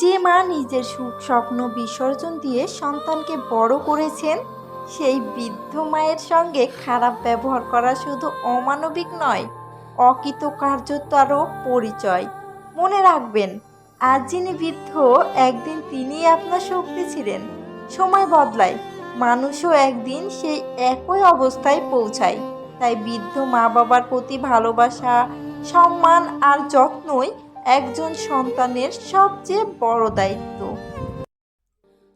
যে মা নিজের সুখ স্বপ্ন বিসর্জন দিয়ে সন্তানকে বড় করেছেন, সেই বৃদ্ধ মায়ের সঙ্গে খারাপ ব্যবহার করা শুধু অমানবিক নয়, অকৃতকার্যতারও পরিচয়। মনে রাখবেন, আজ যিনি বৃদ্ধ, একদিন তিনিই আপনার শক্তি ছিলেন। সময় বদলায়, মানুষও একদিন সেই একই অবস্থায় পৌঁছায়। তাই বৃদ্ধ মা বাবার প্রতি ভালোবাসা, সম্মান আর যত্নই একজন সন্তানের সবচেয়ে বড় দায়িত্ব।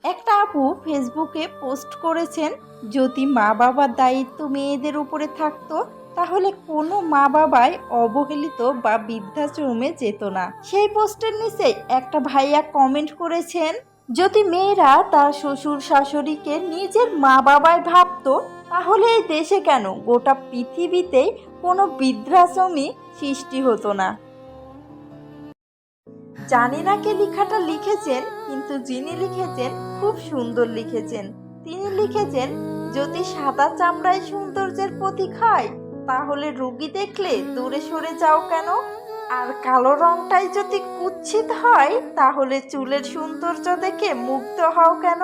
একটা আপু ফেসবুকে পোস্ট করেছেন, যদি মা বাবার দায়িত্ব মেয়েদের উপরে থাকতো তাহলে কোনো মা বাবাই অবহেলিত বা বৃদ্ধাশ্রমে যেত না। সেই পোস্টের নিচে একটা ভাইয়া কমেন্ট করেছেন, যদি মেয়েরা তার শ্বশুর শাশুড়িকে নিজের মা বাবাই ভাবতো তাহলে এই দেশে কেন, গোটা পৃথিবীতেই কোনো বৃদ্ধাশ্রমই সৃষ্টি হতো না। জানি না কে লেখাটা লিখেছেন, কিন্তু যিনি লিখেছেন খুব সুন্দর লিখেছেন। তিনি লিখেছেন, যদি সাদা চামড়ায় সৌন্দর্যের প্রতীক হয় তাহলে রোগী দেখলে দূরে সরে যাও কেন? আর কালো রংটাই যদি কুৎসিত হয় তাহলে চুলের সৌন্দর্য দেখে মুগ্ধ হও কেন?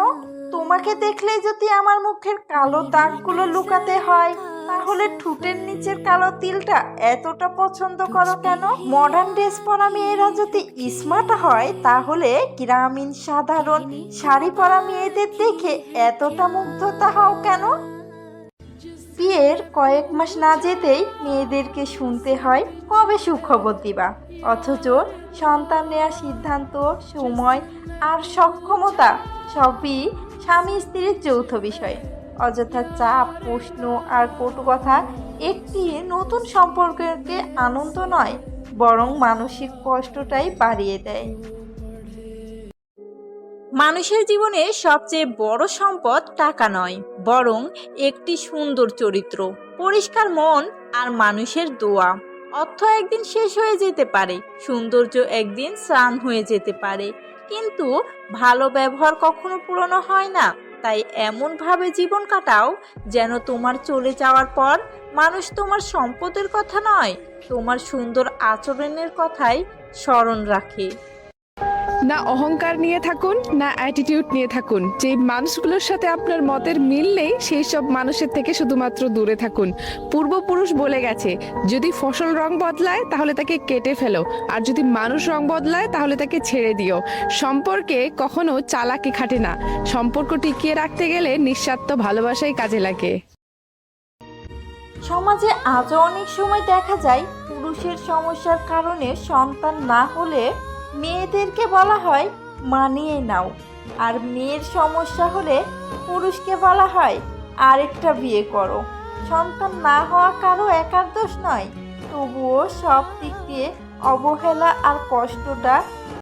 তোমাকে দেখলে যদি আমার মুখের কালো দাগগুলো লুকাতে হয় তাহলে ঠোঁটের নিচের কালো তিলটা এতটা পছন্দ করো কেন? মডার্ন ড্রেস পরা মেয়েরা যদি স্মার্ট হয় তাহলে গ্রামীণ সাধারণ শাড়ি পরা মেয়েদের দেখে এতটা মুগ্ধতা হও কেন? বিয়ের কয়েক মাস না যেতেই মেয়েদেরকে শুনতে হয় কবে সুখবর দিবা, অথচ সন্তান নেওয়ার সিদ্ধান্ত, সময় আর সক্ষমতা সবই স্বামী স্ত্রীর যৌথ বিষয়। অযথা চাপ, প্রশ্ন আর কটু কথা একটি নতুন সম্পর্ককে আনন্দ নয়, বরং মানসিক কষ্টটাই বাড়িয়ে দেয়। মানুষের জীবনে সবচেয়ে বড় সম্পদ টাকা নয়, বরং একটি সুন্দর চরিত্র, পরিষ্কার মন আর মানুষের দোয়া। অর্থ একদিন শেষ হয়ে যেতে পারে, সৌন্দর্য একদিন ম্লান হয়ে যেতে পারে, কিন্তু ভালো ব্যবহার কখনো পুরনো হয় না। তাই এমনভাবে জীবন কাটাও যেন তোমার চলে যাওয়ার পর মানুষ তোমার সম্পদের কথা নয়, তোমার সুন্দর আচরণের কথাই স্মরণ রাখে। না অহংকার নিয়ে থাকুন, না অ্যাটিটিউড নিয়ে থাকুন। যে মানুষগুলোর সাথে আপনার মতের মিল নেই সেই সব মানুষের থেকে শুধুমাত্র দূরে থাকুন। পূর্বপুরুষ বলে গেছে, যদি ফসল রং বদলায় তাহলে তাকে কেটে ফেলো, আর যদি মানুষ রং বদলায় তাহলে তাকে ছেড়ে দিও। সম্পর্কে কখনো চালাকি খাটে না, সম্পর্ক টিকিয়ে রাখতে গেলে নিঃস্বার্থ ভালোবাসাই কাজে লাগে। সমাজে আজও অনেক সময় দেখা যায়, পুরুষের সমস্যার কারণে সন্তান না হলে মেয়েদেরকে বলা হয় মানিয়ে নাও, আর মেয়ের সমস্যা হলে পুরুষকে বলা হয় আরেকটা বিয়ে করো। সন্তান না হওয়া কারো একার দোষ নয়, তবুও সব দিক দিয়ে অবহেলা আর কষ্টটা